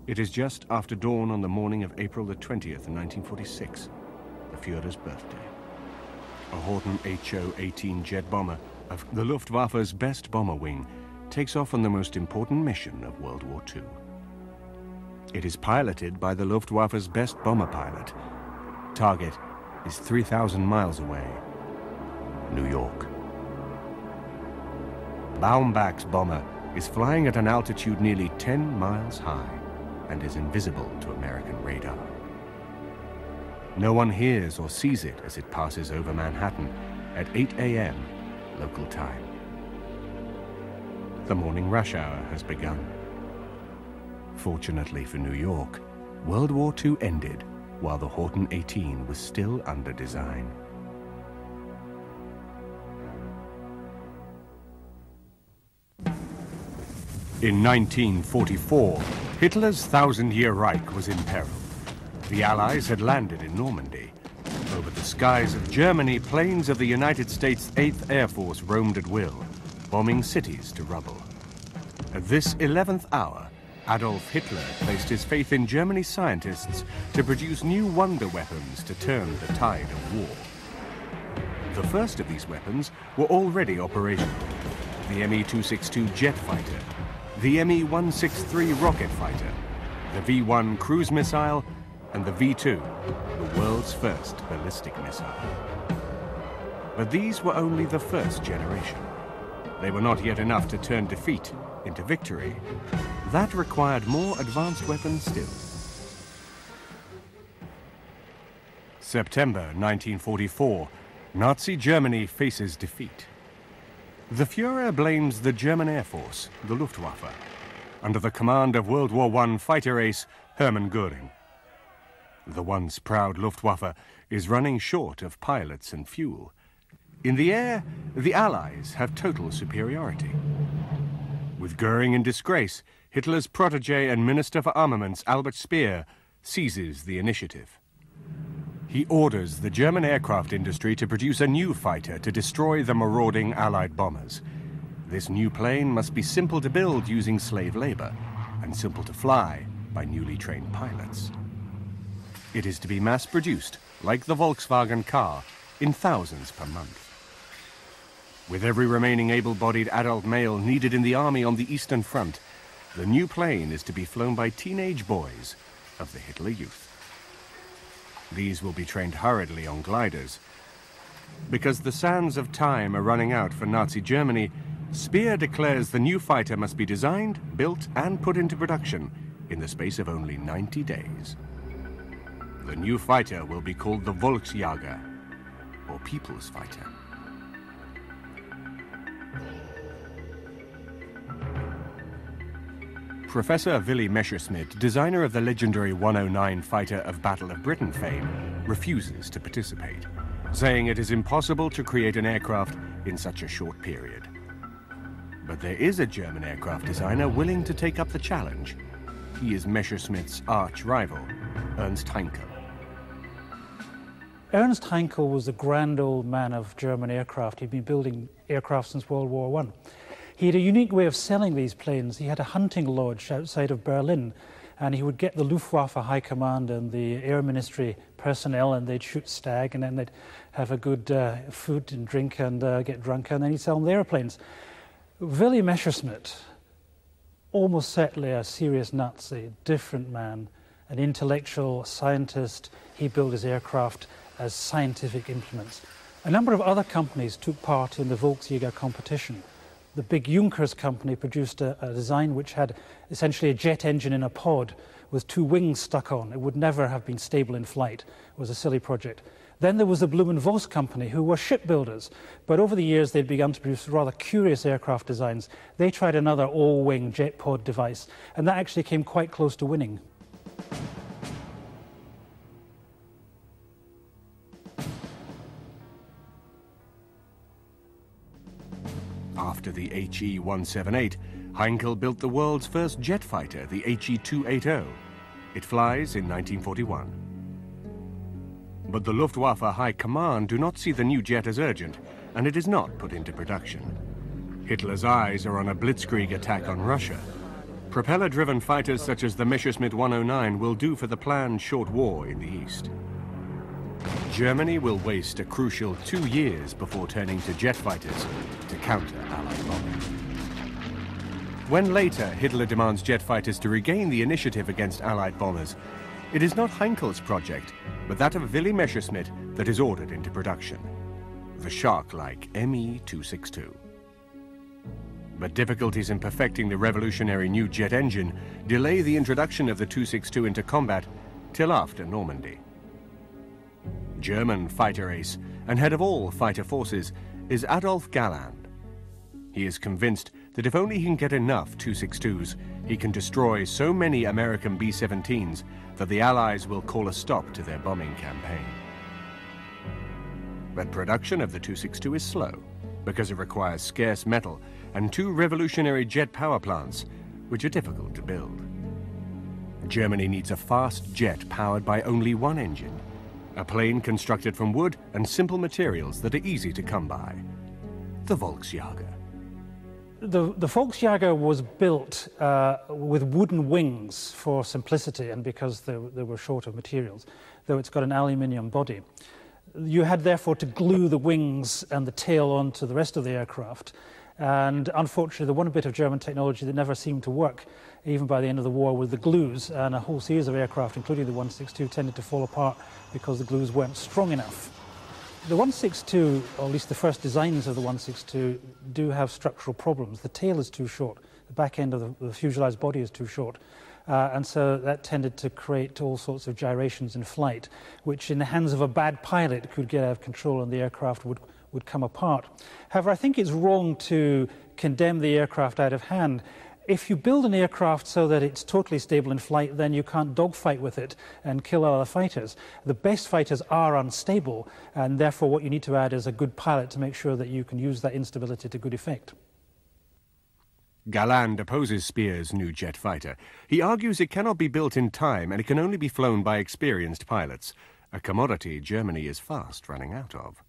It is just after dawn on the morning of April the 20th, 1946, the Führer's birthday. A Horten HO-18 jet bomber of the Luftwaffe's best bomber wing takes off on the most important mission of World War II. It is piloted by the Luftwaffe's best bomber pilot. Target is 3,000 miles away, New York. Baumbach's bomber is flying at an altitude nearly 10 miles high and is invisible to American radar. No one hears or sees it as it passes over Manhattan at 8 a.m. local time. The morning rush hour has begun. Fortunately for New York, World War II ended while the Horten 18 was still under design. In 1944, Hitler's thousand-year Reich was in peril. The Allies had landed in Normandy. Over the skies of Germany, planes of the United States 8th Air Force roamed at will, bombing cities to rubble. At this 11th hour, Adolf Hitler placed his faith in Germany's scientists to produce new wonder weapons to turn the tide of war. The first of these weapons were already operational: the Me-262 jet fighter, the Me-163 rocket fighter, the V-1 cruise missile, and the V-2, the world's first ballistic missile. But these were only the first generation. They were not yet enough to turn defeat into victory. That required more advanced weapons still. September 1944, Nazi Germany faces defeat. The Führer blames the German Air Force, the Luftwaffe, under the command of World War I fighter ace Hermann Göring. The once proud Luftwaffe is running short of pilots and fuel. In the air, the Allies have total superiority. With Göring in disgrace, Hitler's protege and Minister for Armaments, Albert Speer, seizes the initiative. He orders the German aircraft industry to produce a new fighter to destroy the marauding Allied bombers. This new plane must be simple to build using slave labor, and simple to fly by newly trained pilots. It is to be mass-produced, like the Volkswagen car, in thousands per month. With every remaining able-bodied adult male needed in the army on the Eastern Front, the new plane is to be flown by teenage boys of the Hitler Youth. These will be trained hurriedly on gliders. Because the sands of time are running out for Nazi Germany, Speer declares the new fighter must be designed, built, and put into production in the space of only 90 days. The new fighter will be called the Volksjäger, or People's Fighter. Professor Willy Messerschmitt, designer of the legendary 109 fighter of Battle of Britain fame, refuses to participate, saying it is impossible to create an aircraft in such a short period. But there is a German aircraft designer willing to take up the challenge. He is Messerschmitt's arch-rival, Ernst Heinkel. Ernst Heinkel was the grand old man of German aircraft. He'd been building aircraft since World War I. He had a unique way of selling these planes. He had a hunting lodge outside of Berlin, and he would get the Luftwaffe High Command and the Air Ministry personnel, and they'd shoot stag, and then they'd have a good food and drink and get drunk, and then he'd sell them the airplanes. Willy Messerschmitt, almost certainly a serious Nazi, different man, an intellectual scientist. He built his aircraft as scientific implements. A number of other companies took part in the Volksjäger competition. The big Junkers company produced a design which had essentially a jet engine in a pod with two wings stuck on. It would never have been stable in flight. It was a silly project. Then there was the Blum & Voss company, who were shipbuilders, but over the years they'd begun to produce rather curious aircraft designs. They tried another all-wing jet pod device, and that actually came quite close to winning. After the HE-178, Heinkel built the world's first jet fighter, the HE-280. It flies in 1941. But the Luftwaffe High Command do not see the new jet as urgent, and it is not put into production. Hitler's eyes are on a blitzkrieg attack on Russia. Propeller-driven fighters such as the Messerschmitt 109 will do for the planned short war in the East. Germany will waste a crucial 2 years before turning to jet fighters to counter Allied bombing. When later Hitler demands jet fighters to regain the initiative against Allied bombers, it is not Heinkel's project, but that of Willy Messerschmitt that is ordered into production. The shark-like Me-262. But difficulties in perfecting the revolutionary new jet engine delay the introduction of the 262 into combat till after Normandy. German fighter ace and head of all fighter forces is Adolf Galland. He is convinced that if only he can get enough 262s, he can destroy so many American B-17s that the Allies will call a stop to their bombing campaign. But production of the 262 is slow because it requires scarce metal and 2 revolutionary jet power plants, which are difficult to build. Germany needs a fast jet powered by only 1 engine, a plane constructed from wood and simple materials that are easy to come by. The Volksjäger. The Volksjäger was built with wooden wings for simplicity and because they were short of materials, though it's got an aluminium body. You had therefore to glue the wings and the tail onto the rest of the aircraft. And unfortunately, the one bit of German technology that never seemed to work, even by the end of the war, was the glues, and a whole series of aircraft, including the 162, tended to fall apart because the glues weren't strong enough. The 162, or at least the first designs of the 162, do have structural problems. The tail is too short, the back end of the fuselage body is too short, and so that tended to create all sorts of gyrations in flight, which in the hands of a bad pilot could get out of control and the aircraft would come apart. However, I think it's wrong to condemn the aircraft out of hand. If you build an aircraft so that it's totally stable in flight, then you can't dogfight with it and kill other fighters. The best fighters are unstable, and therefore what you need to add is a good pilot to make sure that you can use that instability to good effect. Galland opposes Speer's new jet fighter. He argues it cannot be built in time and it can only be flown by experienced pilots, a commodity Germany is fast running out of.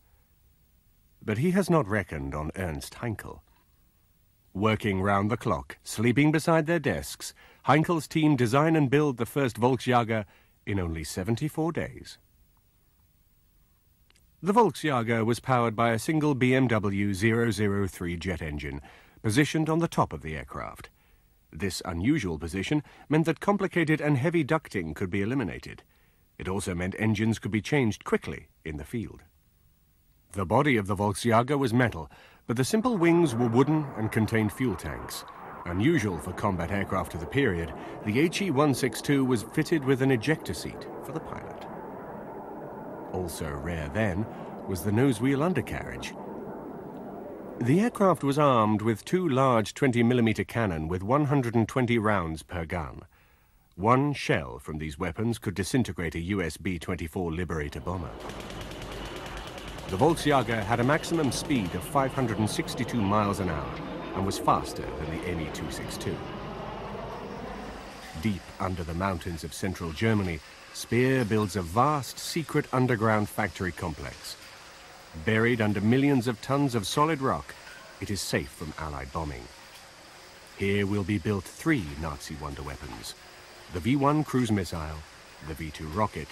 But he has not reckoned on Ernst Heinkel. Working round the clock, sleeping beside their desks, Heinkel's team design and build the first Volksjäger in only 74 days. The Volksjäger was powered by a single BMW 003 jet engine, positioned on the top of the aircraft. This unusual position meant that complicated and heavy ducting could be eliminated. It also meant engines could be changed quickly in the field. The body of the Volksjäger was metal, but the simple wings were wooden and contained fuel tanks. Unusual for combat aircraft of the period, the HE-162 was fitted with an ejector seat for the pilot. Also rare then was the nose-wheel undercarriage. The aircraft was armed with 2 large 20mm cannon with 120 rounds per gun. 1 shell from these weapons could disintegrate a US B-24 Liberator bomber. The Volksjäger had a maximum speed of 562 miles an hour and was faster than the Me-262. Deep under the mountains of central Germany, Speer builds a vast secret underground factory complex. Buried under millions of tons of solid rock, it is safe from Allied bombing. Here will be built 3 Nazi wonder weapons: the V-1 cruise missile, the V-2 rocket,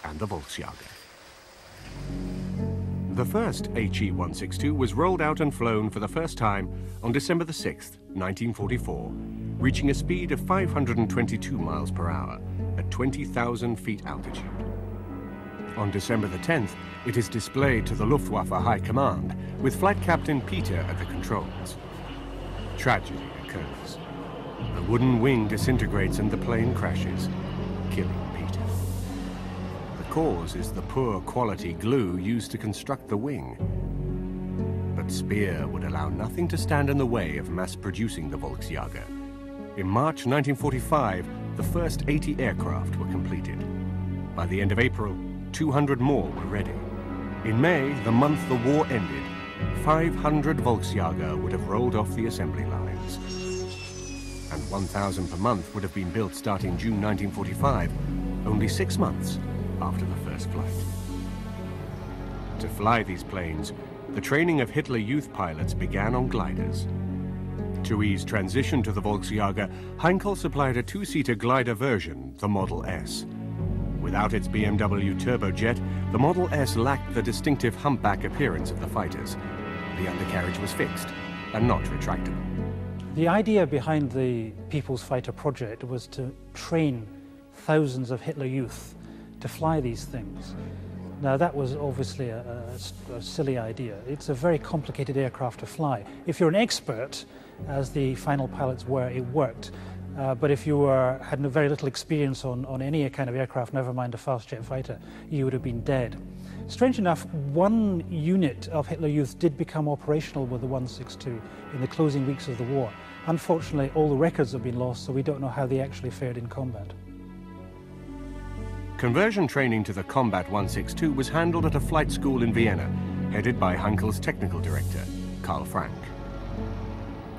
and the Volksjäger. The first HE-162 was rolled out and flown for the first time on December the 6th, 1944, reaching a speed of 522 miles per hour at 20,000 feet altitude. On December the 10th, it is displayed to the Luftwaffe High Command, with Flight Captain Peter at the controls. Tragedy occurs. The wooden wing disintegrates and the plane crashes, killing Peter. The cause is the poor quality glue used to construct the wing. But Speer would allow nothing to stand in the way of mass-producing the Volksjäger. In March 1945, the first 80 aircraft were completed. By the end of April, 200 more were ready. In May, the month the war ended, 500 Volksjäger would have rolled off the assembly lines. And 1,000 per month would have been built starting June 1945, only 6 months after the first flight. To fly these planes, the training of Hitler youth pilots began on gliders. To ease transition to the Volksjager, Heinkel supplied a two-seater glider version, the Model S. Without its BMW turbojet, the Model S lacked the distinctive humpback appearance of the fighters. The undercarriage was fixed and not retractable. The idea behind the People's Fighter project was to train thousands of Hitler Youth to fly these things. Now that was obviously a silly idea. It's a very complicated aircraft to fly. If you're an expert, as the final pilots were, it worked. But if you had very little experience on any kind of aircraft, never mind a fast jet fighter, you would have been dead. Strange enough, one unit of Hitler Youth did become operational with the 162 in the closing weeks of the war. Unfortunately, all the records have been lost, so we don't know how they actually fared in combat. Conversion training to the Combat 162 was handled at a flight school in Vienna, headed by Heinkel's technical director, Karl Frank.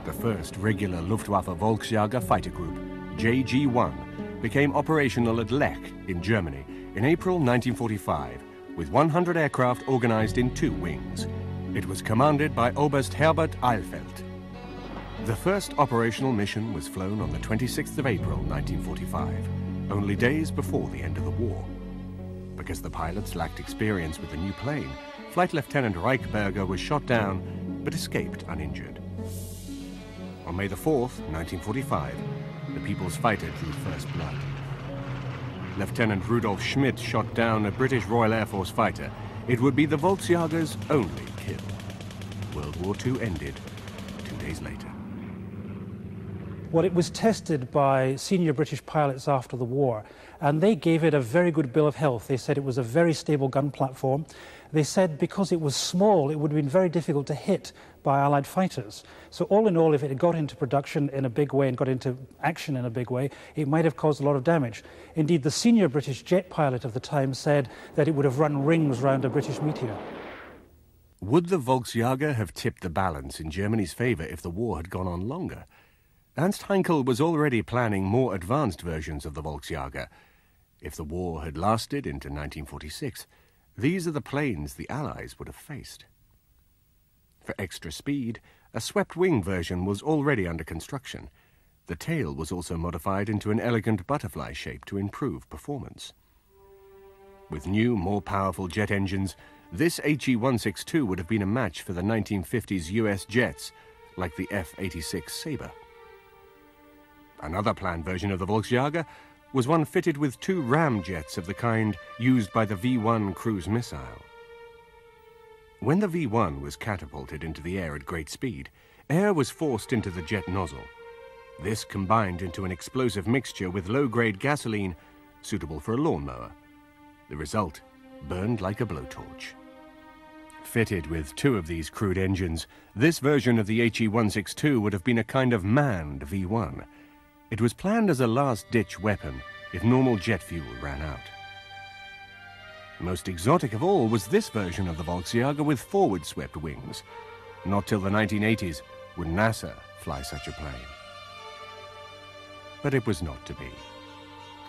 The first regular Luftwaffe Volksjager fighter group, JG-1, became operational at Lech in Germany in April 1945, with 100 aircraft organized in 2 wings. It was commanded by Oberst Herbert Eilfeld. The first operational mission was flown on the 26th of April 1945, only days before the end of the war. Because the pilots lacked experience with the new plane, Flight Lieutenant Reichberger was shot down but escaped uninjured. On May the 4th, 1945, the People's Fighter drew first blood. Lieutenant Rudolf Schmidt shot down a British Royal Air Force fighter. It would be the Volksjager's only kill. World War II ended 2 days later. Well, it was tested by senior British pilots after the war, and they gave it a very good bill of health. They said it was a very stable gun platform. They said because it was small, it would have been very difficult to hit by Allied fighters. So all in all, if it had got into production in a big way and got into action in a big way, it might have caused a lot of damage. Indeed, the senior British jet pilot of the time said that it would have run rings round a British meteor. Would the Volksjager have tipped the balance in Germany's favor if the war had gone on longer? Ernst Heinkel was already planning more advanced versions of the Volksjager. If the war had lasted into 1946, these are the planes the Allies would have faced. For extra speed, a swept-wing version was already under construction. The tail was also modified into an elegant butterfly shape to improve performance. With new, more powerful jet engines, this HE-162 would have been a match for the 1950s US jets, like the F-86 Sabre. Another planned version of the Volksjager was one fitted with 2 ramjets of the kind used by the V-1 cruise missile. When the V-1 was catapulted into the air at great speed, air was forced into the jet nozzle. This combined into an explosive mixture with low-grade gasoline suitable for a lawnmower. The result burned like a blowtorch. Fitted with 2 of these crude engines, this version of the HE-162 would have been a kind of manned V-1. It was planned as a last-ditch weapon if normal jet fuel ran out. Most exotic of all was this version of the Volksjager with forward-swept wings. Not till the 1980s would NASA fly such a plane. But it was not to be.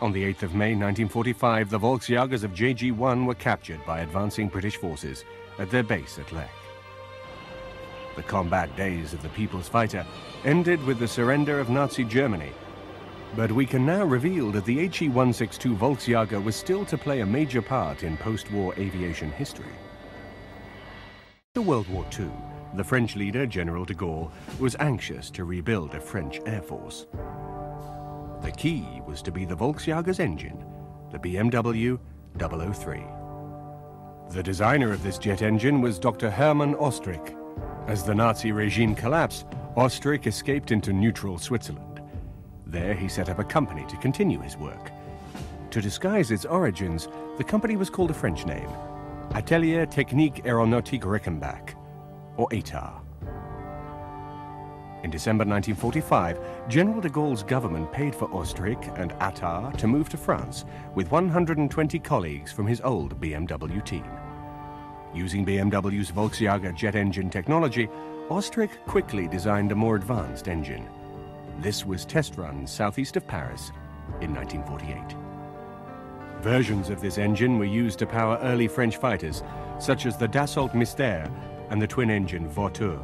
On the 8th of May 1945, the Volksjagers of JG-1 were captured by advancing British forces at their base at Lech. The combat days of the People's Fighter ended with the surrender of Nazi Germany. But we can now reveal that the HE-162 Volksjager was still to play a major part in post-war aviation history. After World War II, the French leader, General de Gaulle, was anxious to rebuild a French Air Force. The key was to be the Volksjager's engine, the BMW 003. The designer of this jet engine was Dr. Hermann Ostrich. As the Nazi regime collapsed, Ostrich escaped into neutral Switzerland. There he set up a company to continue his work. To disguise its origins, the company was called a French name, Atelier Technique Aéronautique Reichenbach, or ATAR. In December 1945, General de Gaulle's government paid for Ostrich and ATAR to move to France with 120 colleagues from his old BMW team. Using BMW's Volksjager jet engine technology, Ostrich quickly designed a more advanced engine. This was test run southeast of Paris in 1948. Versions of this engine were used to power early French fighters, such as the Dassault Mystère and the twin-engine Vautour.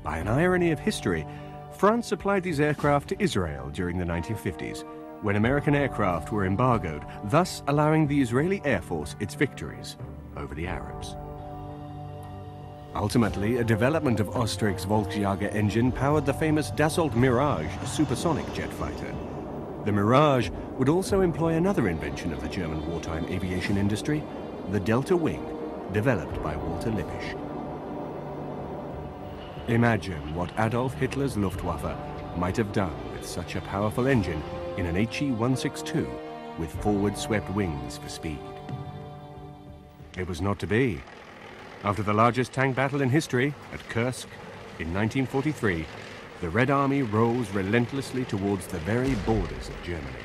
By an irony of history, France supplied these aircraft to Israel during the 1950s, when American aircraft were embargoed, thus allowing the Israeli Air Force its victories over the Arabs. Ultimately, a development of Oestrich's Volksjager engine powered the famous Dassault Mirage supersonic jet fighter. The Mirage would also employ another invention of the German wartime aviation industry, the Delta Wing, developed by Walter Lippisch. Imagine what Adolf Hitler's Luftwaffe might have done with such a powerful engine in an HE-162 with forward-swept wings for speed. It was not to be. After the largest tank battle in history, at Kursk, in 1943, the Red Army rolls relentlessly towards the very borders of Germany.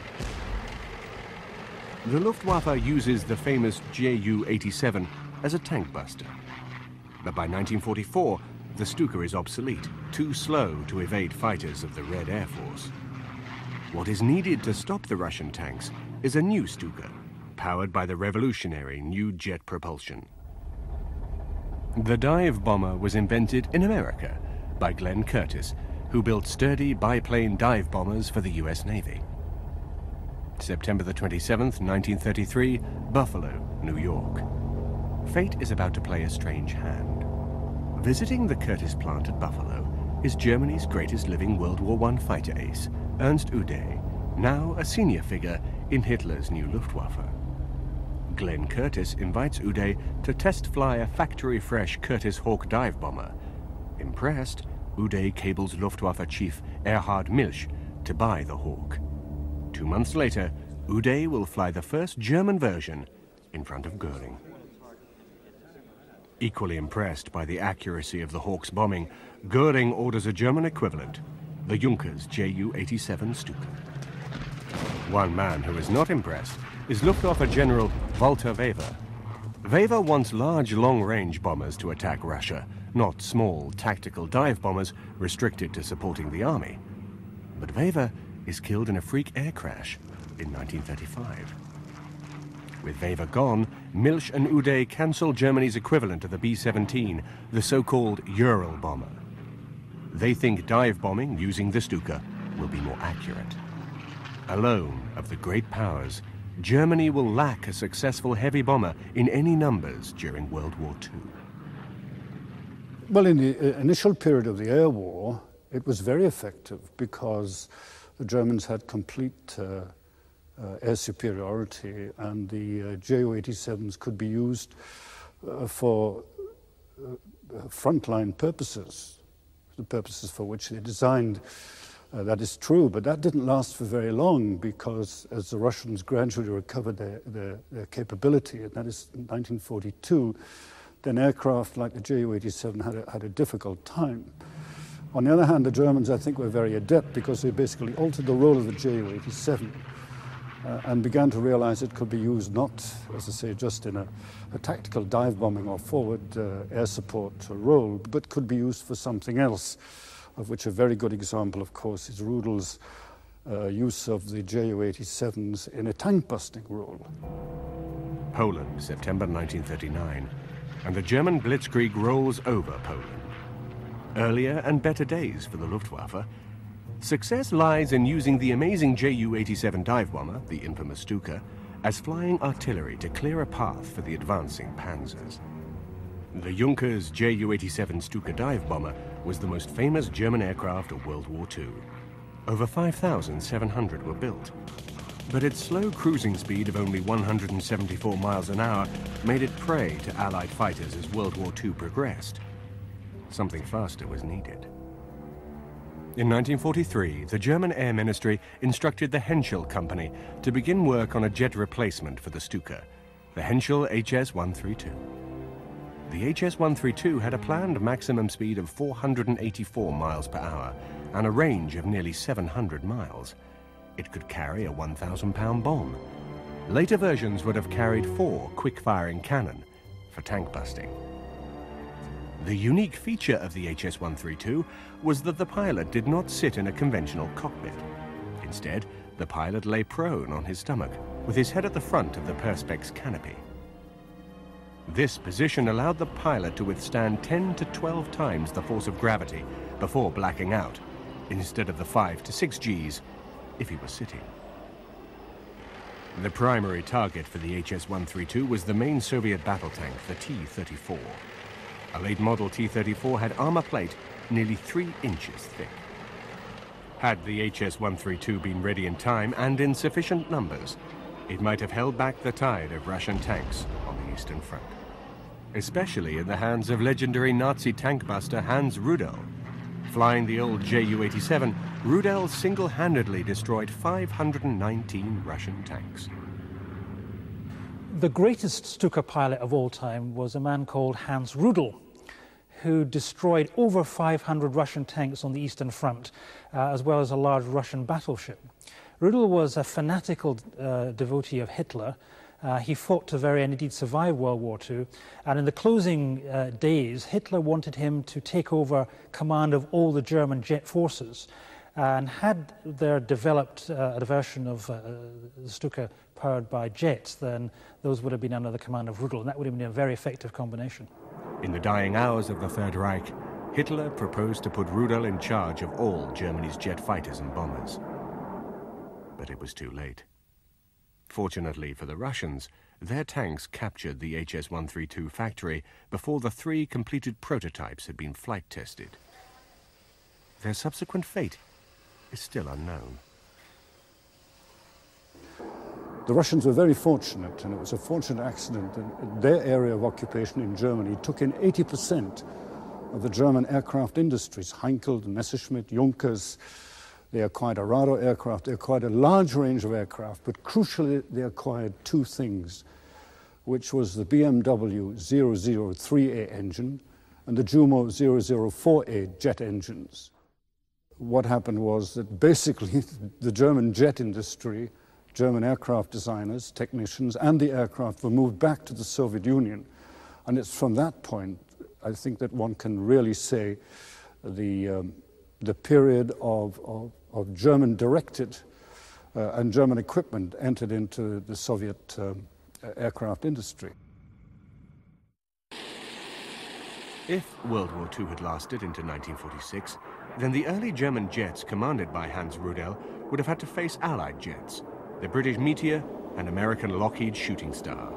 The Luftwaffe uses the famous Ju-87 as a tank buster. But by 1944, the Stuka is obsolete, too slow to evade fighters of the Red Air Force. What is needed to stop the Russian tanks is a new Stuka, powered by the revolutionary new jet propulsion. The dive bomber was invented in America by Glenn Curtiss, who built sturdy biplane dive bombers for the US Navy. September the 27th, 1933, Buffalo, New York. Fate is about to play a strange hand. Visiting the Curtiss plant at Buffalo is Germany's greatest living World War I fighter ace, Ernst Uday, now a senior figure in Hitler's new Luftwaffe. Glenn Curtiss invites Uday to test fly a factory-fresh Curtiss Hawk dive bomber. Impressed, Uday cables Luftwaffe chief Erhard Milch to buy the Hawk. 2 months later, Uday will fly the first German version in front of Göring. Equally impressed by the accuracy of the Hawk's bombing, Göring orders a German equivalent, the Junkers Ju-87 Stuka. One man who is not impressed is Luftwaffe General Walter Wever. Wever wants large, long-range bombers to attack Russia, not small, tactical dive bombers restricted to supporting the army. But Wever is killed in a freak air crash in 1935. With Wever gone, Milch and Uday cancel Germany's equivalent of the B-17, the so-called Ural bomber. They think dive bombing using the Stuka will be more accurate. Alone of the great powers, Germany will lack a successful heavy bomber in any numbers during World War II. Well, in the initial period of the air war, it was very effective because the Germans had complete air superiority, and the Ju-87s could be used for frontline purposes, the purposes for which they're designed. That is true, but that didn't last for very long because as the Russians gradually recovered their capability, and that is in 1942, then aircraft like the Ju-87 had a difficult time. On the other hand, the Germans, I think, were very adept because they basically altered the role of the Ju-87 and began to realize it could be used not, as I say, just in a tactical dive bombing or forward air support role, but could be used for something else, of which a very good example, of course, is Rudel's use of the Ju-87s in a tank-busting role. Poland, September 1939, and the German blitzkrieg rolls over Poland. Earlier and better days for the Luftwaffe. Success lies in using the amazing Ju-87 dive bomber, the infamous Stuka, as flying artillery to clear a path for the advancing panzers. The Junkers Ju-87 Stuka dive bomber was the most famous German aircraft of World War II. Over 5,700 were built. But its slow cruising speed of only 174 miles an hour made it prey to Allied fighters as World War II progressed. Something faster was needed. In 1943, the German Air Ministry instructed the Henschel Company to begin work on a jet replacement for the Stuka, the Henschel HS-132. The HS-132 had a planned maximum speed of 484 miles per hour and a range of nearly 700 miles. It could carry a 1,000-pound bomb. Later versions would have carried 4 quick-firing cannon for tank busting. The unique feature of the HS-132 was that the pilot did not sit in a conventional cockpit. Instead, the pilot lay prone on his stomach, with his head at the front of the perspex canopy. This position allowed the pilot to withstand 10 to 12 times the force of gravity before blacking out, instead of the 5 to 6 Gs if he was sitting. The primary target for the HS-132 was the main Soviet battle tank, the T-34. A late-model T-34 had armor plate nearly 3 inches thick. Had the HS-132 been ready in time and in sufficient numbers, it might have held back the tide of Russian tanks on the Eastern Front, especially in the hands of legendary Nazi tank buster Hans Rudel. Flying the old Ju-87, Rudel single-handedly destroyed 519 Russian tanks. The greatest Stuka pilot of all time was a man called Hans Rudel, who destroyed over 500 Russian tanks on the Eastern Front, as well as a large Russian battleship. Rudel was a fanatical devotee of Hitler. He fought to the very end, indeed survived World War II, and in the closing days, Hitler wanted him to take over command of all the German jet forces. And had there developed a version of the Stuka powered by jets, then those would have been under the command of Rudel, and that would have been a very effective combination. In the dying hours of the Third Reich, Hitler proposed to put Rudel in charge of all Germany's jet fighters and bombers. But it was too late. Fortunately for the Russians, their tanks captured the HS-132 factory before the 3 completed prototypes had been flight tested. Their subsequent fate is still unknown. The Russians were very fortunate, and it was a fortunate accident that their area of occupation in Germany took in 80% of the German aircraft industries. Heinkel, Messerschmitt, Junkers. They acquired Arado aircraft, they acquired a large range of aircraft, but crucially they acquired 2 things, which was the BMW 003A engine and the Jumo 004A jet engines. What happened was that basically the German jet industry, German aircraft designers, technicians, and the aircraft were moved back to the Soviet Union. And it's from that point, I think, that one can really say the period of German-directed and German equipment entered into the Soviet aircraft industry. If World War II had lasted into 1946, then the early German jets commanded by Hans Rudel would have had to face Allied jets, the British Meteor and American Lockheed Shooting Star.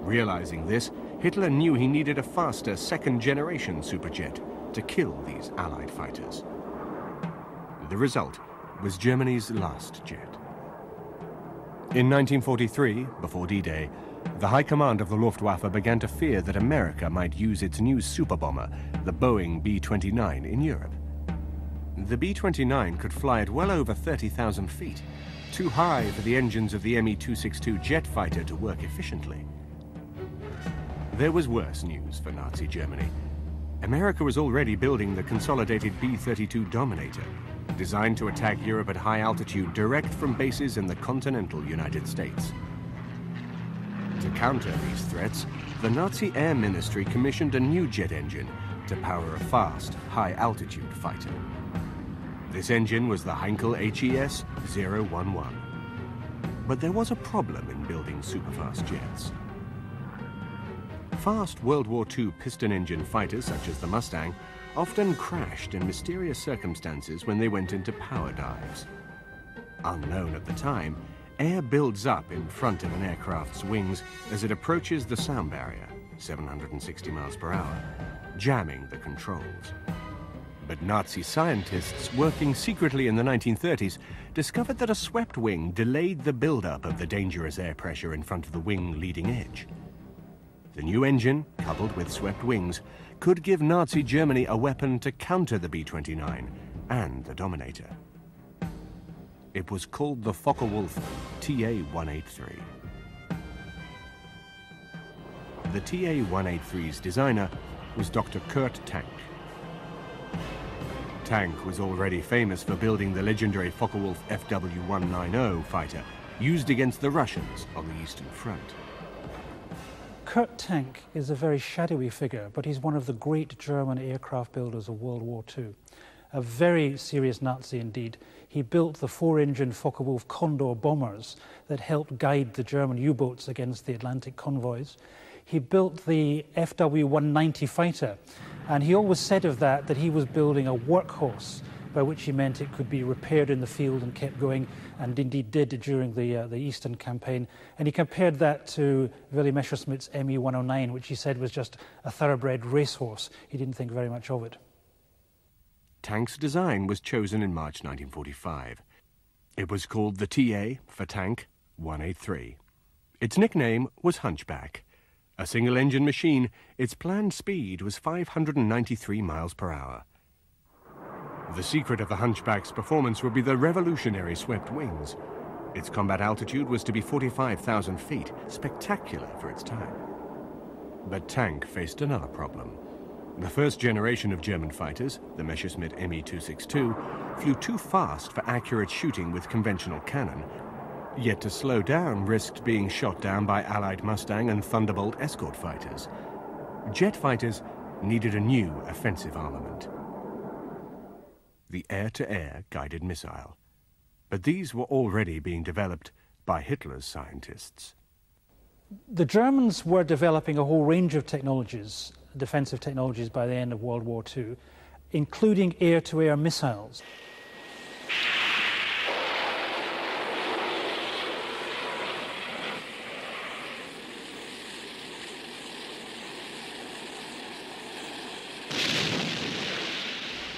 Realizing this, Hitler knew he needed a faster second-generation superjet to kill these Allied fighters. The result was Germany's last jet. In 1943, before D-Day, the High Command of the Luftwaffe began to fear that America might use its new superbomber, the Boeing B-29, in Europe. The B-29 could fly at well over 30,000 feet, too high for the engines of the Me-262 jet fighter to work efficiently. There was worse news for Nazi Germany. America was already building the consolidated B-32 Dominator, designed to attack Europe at high altitude direct from bases in the continental United States. To counter these threats, the Nazi Air Ministry commissioned a new jet engine to power a fast, high-altitude fighter. This engine was the Heinkel HES-011. But there was a problem in building superfast jets. Fast World War II piston-engine fighters, such as the Mustang, often crashed in mysterious circumstances when they went into power dives. Unknown at the time, air builds up in front of an aircraft's wings as it approaches the sound barrier, 760 miles per hour, jamming the controls. But Nazi scientists working secretly in the 1930s discovered that a swept wing delayed the buildup of the dangerous air pressure in front of the wing leading edge. The new engine, coupled with swept wings, could give Nazi Germany a weapon to counter the B-29 and the Dominator. It was called the Focke-Wulf TA-183. The TA-183's designer was Dr. Kurt Tank. Tank was already famous for building the legendary Focke-Wulf FW-190 fighter used against the Russians on the Eastern Front. Kurt Tank is a very shadowy figure, but he's one of the great German aircraft builders of World War II. A very serious Nazi indeed. He built the 4-engine Focke-Wulf Condor bombers that helped guide the German U-boats against the Atlantic convoys. he built the FW-190 fighter, and he always said of that he was building a workhorse, by which he meant it could be repaired in the field and kept going, and indeed did during the Eastern Campaign. And he compared that to Willy Messerschmitt's Me-109, which he said was just a thoroughbred racehorse. He didn't think very much of it. Tank's design was chosen in March 1945. It was called the TA for Tank 183. Its nickname was Hunchback. A single-engine machine, its planned speed was 593 miles per hour. The secret of the Hunchback's performance would be the revolutionary swept wings. Its combat altitude was to be 45,000 feet, spectacular for its time. But Tank faced another problem. The first generation of German fighters, the Messerschmitt Me-262, flew too fast for accurate shooting with conventional cannon, yet to slow down risked being shot down by Allied Mustang and Thunderbolt escort fighters. Jet fighters needed a new offensive armament: the air-to-air guided missile. But these were already being developed by Hitler's scientists. The Germans were developing a whole range of technologies, defensive technologies, by the end of World War II, including air-to-air missiles.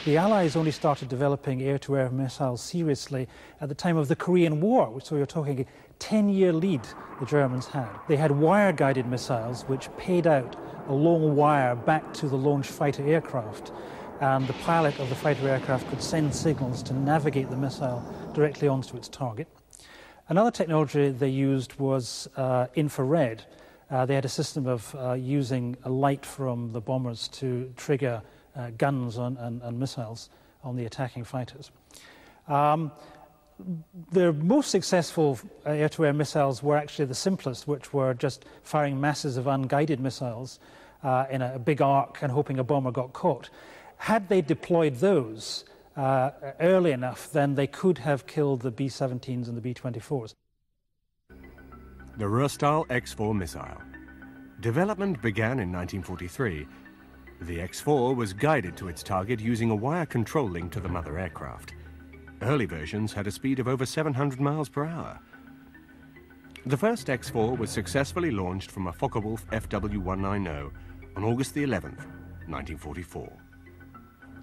The Allies only started developing air-to-air missiles seriously at the time of the Korean War, so you're talking a 10-year lead the Germans had. They had wire-guided missiles which paid out a long wire back to the launch fighter aircraft, and the pilot of the fighter aircraft could send signals to navigate the missile directly onto its target. Another technology they used was infrared. They had a system of using a light from the bombers to trigger guns and missiles on the attacking fighters. The most successful air-to-air missiles were actually the simplest, which were just firing masses of unguided missiles in a big arc and hoping a bomber got caught. Had they deployed those early enough, then they could have killed the B-17s and the B-24s. The Röstal X-4 missile. Development began in 1943. The X-4 was guided to its target using a wire control link to the mother aircraft. Early versions had a speed of over 700 miles per hour. The first X-4 was successfully launched from a Focke-Wulf FW-190 on August the 11th, 1944.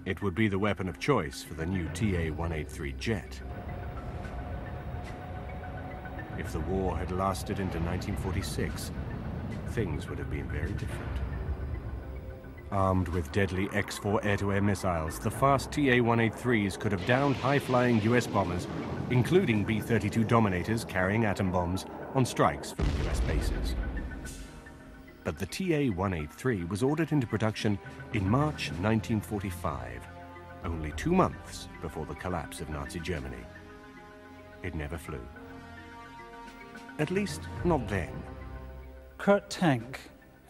It would be the weapon of choice for the new TA-183 jet. If the war had lasted into 1946, things would have been very different. Armed with deadly X-4 air-to-air missiles, the fast TA-183s could have downed high-flying US bombers, including B-32 Dominators carrying atom bombs, on strikes from US bases. But the TA-183 was ordered into production in March 1945, only 2 months before the collapse of Nazi Germany. It never flew. At least, not then. Kurt Tank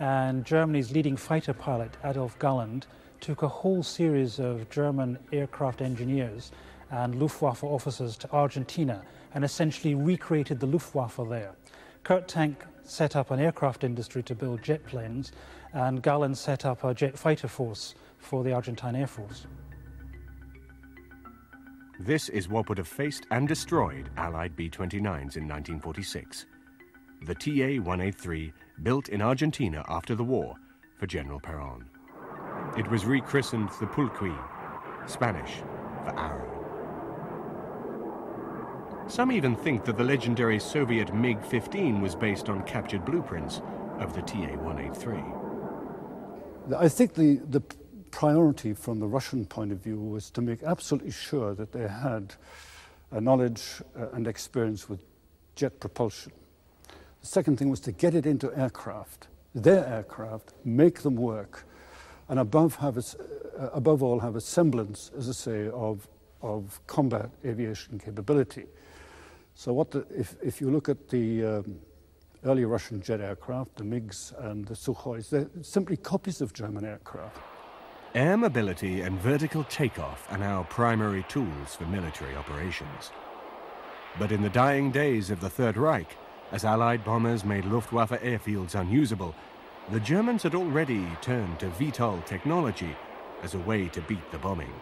and Germany's leading fighter pilot, Adolf Galland, took a whole series of German aircraft engineers and Luftwaffe officers to Argentina and essentially recreated the Luftwaffe there. Kurt Tank set up an aircraft industry to build jet planes, and Galland set up a jet fighter force for the Argentine Air Force. This is what would have faced and destroyed Allied B-29s in 1946. The TA-183, built in Argentina after the war for General Perón. It was rechristened the Pulqui, Spanish for arrow. Some even think that the legendary Soviet MiG-15 was based on captured blueprints of the TA-183. I think the priority from the Russian point of view was to make absolutely sure that they had a knowledge and experience with jet propulsion. The second thing was to get it into aircraft, their aircraft, make them work, and above all have a semblance, as I say, of combat aviation capability. So if you look at the early Russian jet aircraft, the MiGs and the Sukhois, they're simply copies of German aircraft. Air mobility and vertical takeoff are now primary tools for military operations. But in the dying days of the Third Reich, as Allied bombers made Luftwaffe airfields unusable, the Germans had already turned to VTOL technology as a way to beat the bombing.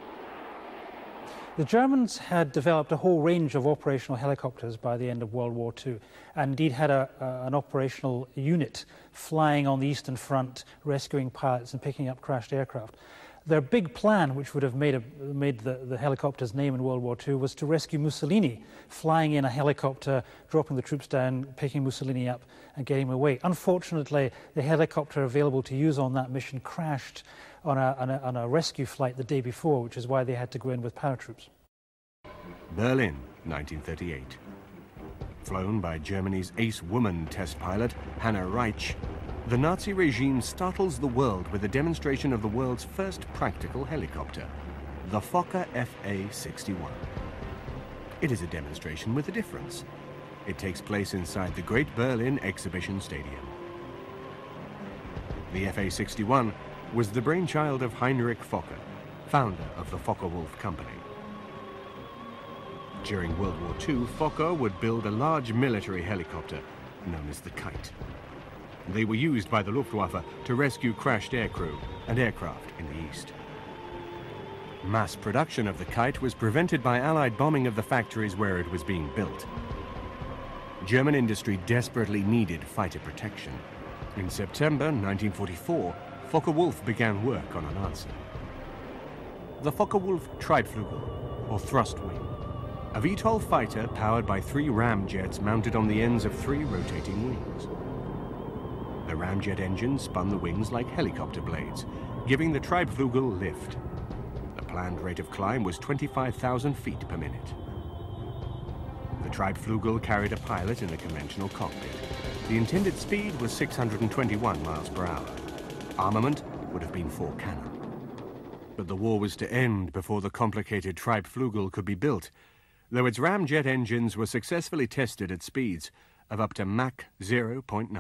The Germans had developed a whole range of operational helicopters by the end of World War II, and indeed had an operational unit flying on the Eastern Front, rescuing pilots and picking up crashed aircraft. Their big plan, which would have made the helicopter's name in World War II, was to rescue Mussolini, flying in a helicopter, dropping the troops down, picking Mussolini up and getting him away. Unfortunately, the helicopter available to use on that mission crashed on a rescue flight the day before, which is why they had to go in with paratroops. Berlin, 1938. Flown by Germany's ace woman test pilot, Hannah Reitsch, the Nazi regime startles the world with a demonstration of the world's first practical helicopter, the Fokker FA-61. It is a demonstration with a difference. It takes place inside the Great Berlin Exhibition Stadium. The FA-61 was the brainchild of Heinrich Fokker, founder of the Focke-Wulf Company. During World War II, Fokker would build a large military helicopter known as the Kite. They were used by the Luftwaffe to rescue crashed aircrew and aircraft in the east. Mass production of the Kite was prevented by Allied bombing of the factories where it was being built. German industry desperately needed fighter protection. In September 1944, Focke-Wulf began work on an answer. The Focke-Wulf Treibflügel, or thrust wing, a VTOL fighter powered by 3 ramjets mounted on the ends of 3 rotating wings. The ramjet engine spun the wings like helicopter blades, giving the Treibflügel lift. The planned rate of climb was 25,000 feet per minute. The Treibflügel carried a pilot in a conventional cockpit. The intended speed was 621 miles per hour. Armament would have been 4 cannon. But the war was to end before the complicated Treibflügel could be built, though its ramjet engines were successfully tested at speeds of up to Mach 0.9.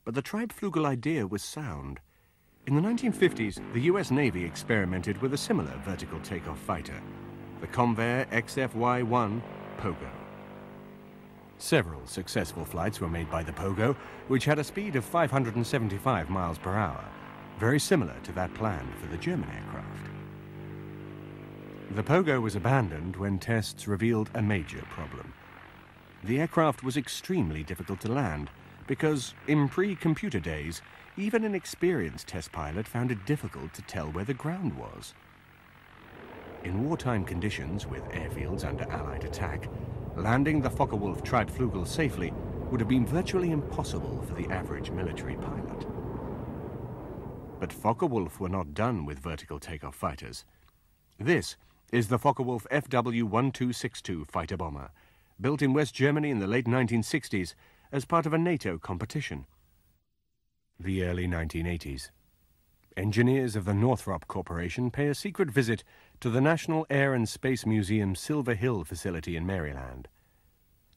But the Treibflügel idea was sound. In the 1950s, the US Navy experimented with a similar vertical takeoff fighter, the Convair XFY-1 Pogo. Several successful flights were made by the Pogo, which had a speed of 575 miles per hour, very similar to that planned for the German aircraft. The Pogo was abandoned when tests revealed a major problem. The aircraft was extremely difficult to land because, in pre-computer days, even an experienced test pilot found it difficult to tell where the ground was. In wartime conditions, with airfields under Allied attack, landing the Focke-Wulf Treibflügel safely would have been virtually impossible for the average military pilot. But Focke-Wulf were not done with vertical takeoff fighters. This is the Focke-Wulf FW-1262 fighter bomber, built in West Germany in the late 1960s as part of a NATO competition. The early 1980s. Engineers of the Northrop Corporation pay a secret visit to the National Air and Space Museum Silver Hill facility in Maryland.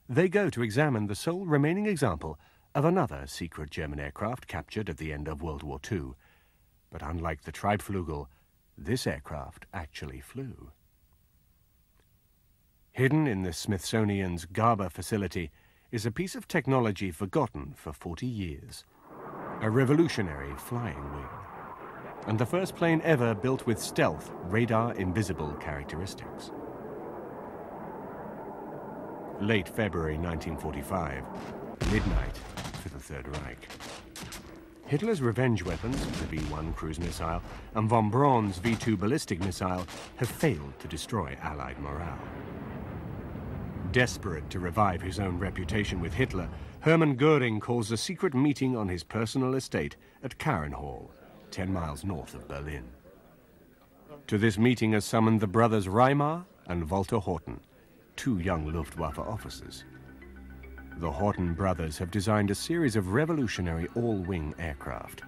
They go to examine the sole remaining example of another secret German aircraft captured at the end of World War II. But unlike the Treibflügel, this aircraft actually flew. Hidden in the Smithsonian's Garber facility is a piece of technology forgotten for 40 years. A revolutionary flying wing. And the first plane ever built with stealth, radar-invisible characteristics. Late February 1945, midnight for the Third Reich. Hitler's revenge weapons, the V-1 cruise missile, and von Braun's V-2 ballistic missile have failed to destroy Allied morale. Desperate to revive his own reputation with Hitler, Hermann Göring calls a secret meeting on his personal estate at Karenhall, 10 miles north of Berlin. To this meeting are summoned the brothers Reimar and Walter Horten, 2 young Luftwaffe officers. The Horten brothers have designed a series of revolutionary all-wing aircraft,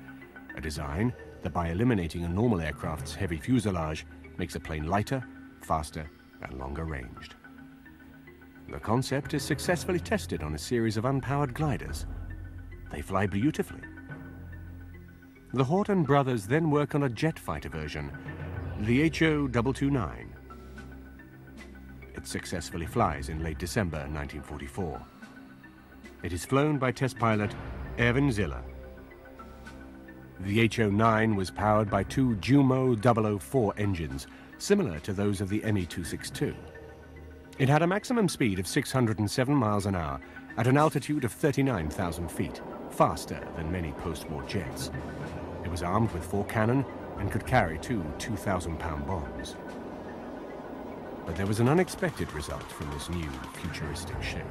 a design that, by eliminating a normal aircraft's heavy fuselage, makes a plane lighter, faster, and longer ranged. The concept is successfully tested on a series of unpowered gliders. They fly beautifully. The Horten brothers then work on a jet fighter version, the HO-229. It successfully flies in late December 1944. It is flown by test pilot Ziller. The HO-9 was powered by two Jumo 004 engines, similar to those of the Me-262. It had a maximum speed of 607 miles an hour at an altitude of 39,000 feet, faster than many post-war jets. It was armed with 4 cannon and could carry two 2,000-pound bombs. But there was an unexpected result from this new futuristic shape.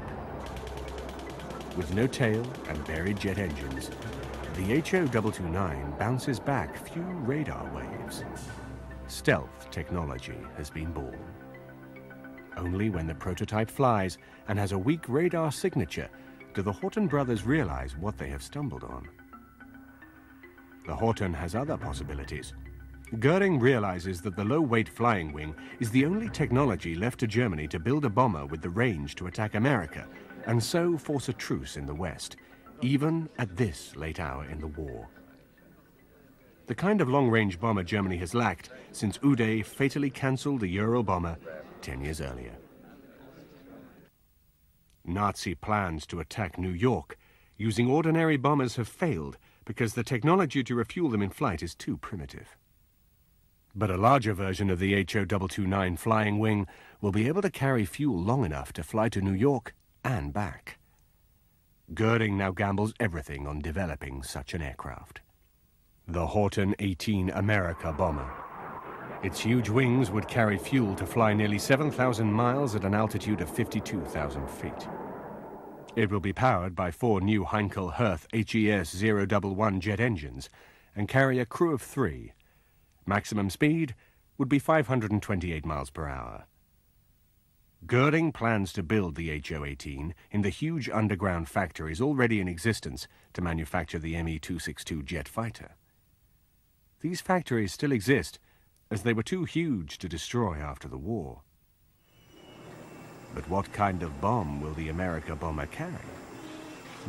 With no tail and buried jet engines, the HO-229 bounces back few radar waves. Stealth technology has been born. Only when the prototype flies and has a weak radar signature do the Horten brothers realize what they have stumbled on. The Horten has other possibilities. Goering realizes that the low-weight flying wing is the only technology left to Germany to build a bomber with the range to attack America, and so force a truce in the West, even at this late hour in the war. The kind of long-range bomber Germany has lacked since Uday fatally cancelled the Ural bomber 10 years earlier. Nazi plans to attack New York using ordinary bombers have failed because the technology to refuel them in flight is too primitive. But a larger version of the HO-229 flying wing will be able to carry fuel long enough to fly to New York and back. Goering now gambles everything on developing such an aircraft. The Horten 18 America bomber. Its huge wings would carry fuel to fly nearly 7,000 miles at an altitude of 52,000 feet. It will be powered by 4 new Heinkel Herth HES-011 jet engines and carry a crew of 3. Maximum speed would be 528 miles per hour. Goering plans to build the HO-18 in the huge underground factories already in existence to manufacture the Me-262 jet fighter. These factories still exist, as they were too huge to destroy after the war. But what kind of bomb will the America bomber carry?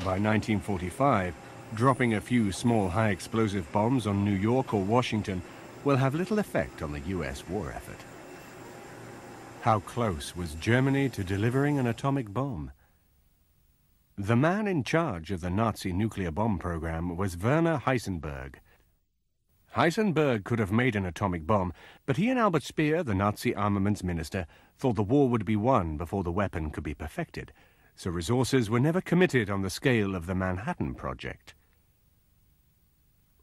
By 1945, dropping a few small high-explosive bombs on New York or Washington will have little effect on the US war effort. How close was Germany to delivering an atomic bomb? The man in charge of the Nazi nuclear bomb program was Werner Heisenberg. Heisenberg could have made an atomic bomb, but he and Albert Speer, the Nazi armaments minister, thought the war would be won before the weapon could be perfected, so resources were never committed on the scale of the Manhattan Project.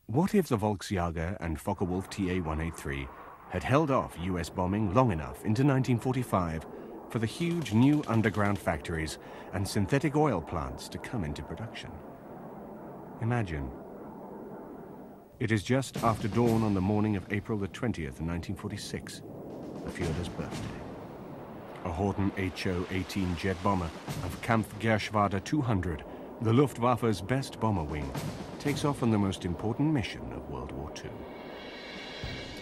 What if the Volksjäger and Focke-Wulf TA-183 had held off US bombing long enough into 1945 for the huge new underground factories and synthetic oil plants to come into production? Imagine. It is just after dawn on the morning of April the 20th, 1946, the Führer's birthday. A Horten HO-18 jet bomber of Kampfgeschwader 200, the Luftwaffe's best bomber wing, takes off on the most important mission of World War II.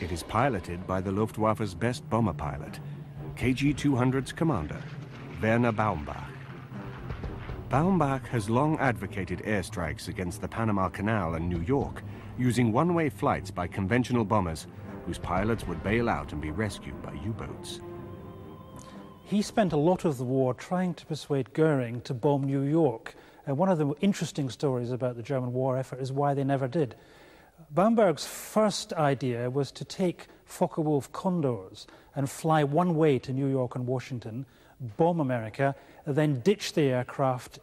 It is piloted by the Luftwaffe's best bomber pilot, KG-200's commander, Werner Baumbach. Baumbach has long advocated airstrikes against the Panama Canal and New York, using one-way flights by conventional bombers whose pilots would bail out and be rescued by U-boats. He spent a lot of the war trying to persuade Goering to bomb New York. And one of the interesting stories about the German war effort is why they never did. Baumbach's first idea was to take Focke-Wulf Condors and fly one way to New York and Washington, bomb America, then ditch the aircraft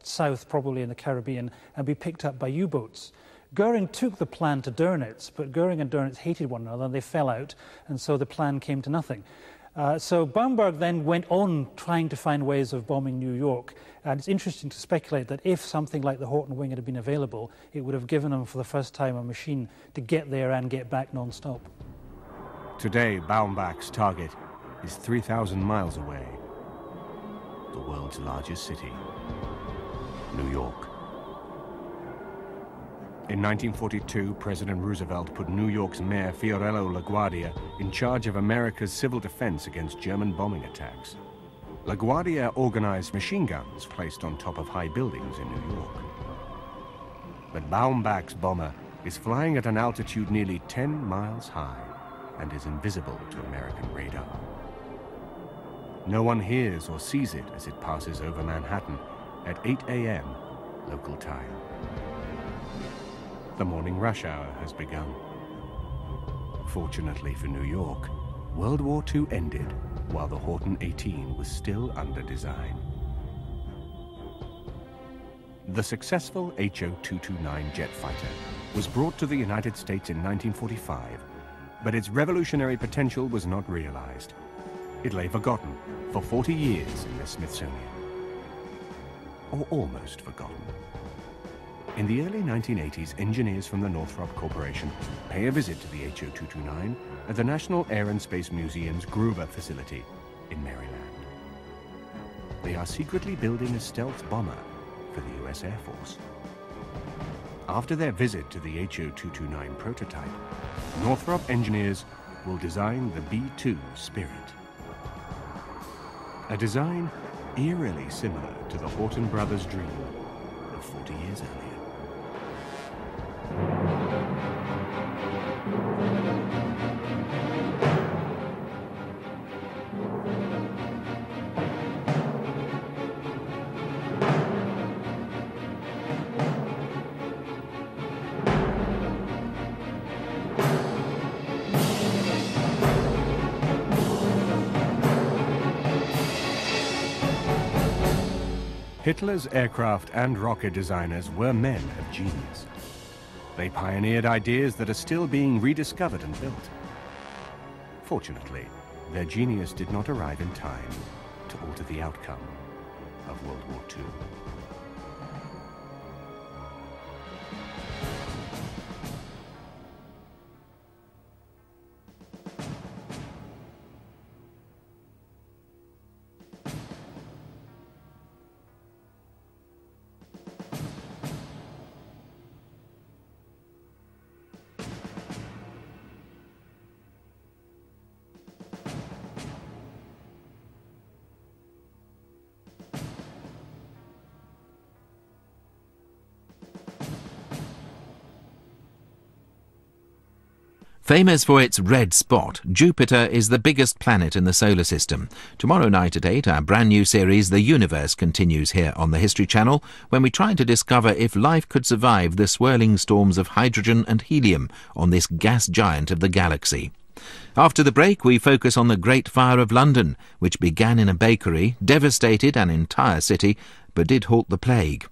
south, probably in the Caribbean, and be picked up by U-boats. Goering took the plan to Dönitz, but Goering and Dönitz hated one another, and they fell out, and so the plan came to nothing. So Baumbach then went on trying to find ways of bombing New York, and it's interesting to speculate that if something like the Horten wing had been available, it would have given him for the first time a machine to get there and get back non-stop. Today, Baumbach's target is 3,000 miles away. The world's largest city, New York. In 1942, President Roosevelt put New York's Mayor Fiorello LaGuardia in charge of America's civil defense against German bombing attacks. LaGuardia organized machine guns placed on top of high buildings in New York. But Baumbach's bomber is flying at an altitude nearly 10 miles high and is invisible to American radar. No one hears or sees it as it passes over Manhattan at 8 a.m. local time. The morning rush hour has begun. Fortunately for New York, World War II ended while the Horton 18 was still under design. The successful HO-229 jet fighter was brought to the United States in 1945, but its revolutionary potential was not realized. It lay forgotten for 40 years in the Smithsonian. Or almost forgotten. In the early 1980s, engineers from the Northrop Corporation pay a visit to the HO-229 at the National Air and Space Museum's Gruber facility in Maryland. They are secretly building a stealth bomber for the US Air Force. After their visit to the HO-229 prototype, Northrop engineers will design the B-2 Spirit. A design eerily similar to the Horton brothers' dream of 40 years earlier. Hitler's aircraft and rocket designers were men of genius. They pioneered ideas that are still being rediscovered and built. Fortunately, their genius did not arrive in time to alter the outcome of World War II. Famous for its red spot, Jupiter is the biggest planet in the solar system. Tomorrow night at 8, our brand new series, The Universe, continues here on the History Channel, when we try to discover if life could survive the swirling storms of hydrogen and helium on this gas giant of the galaxy. After the break, we focus on the Great Fire of London, which began in a bakery, devastated an entire city, but did halt the plague.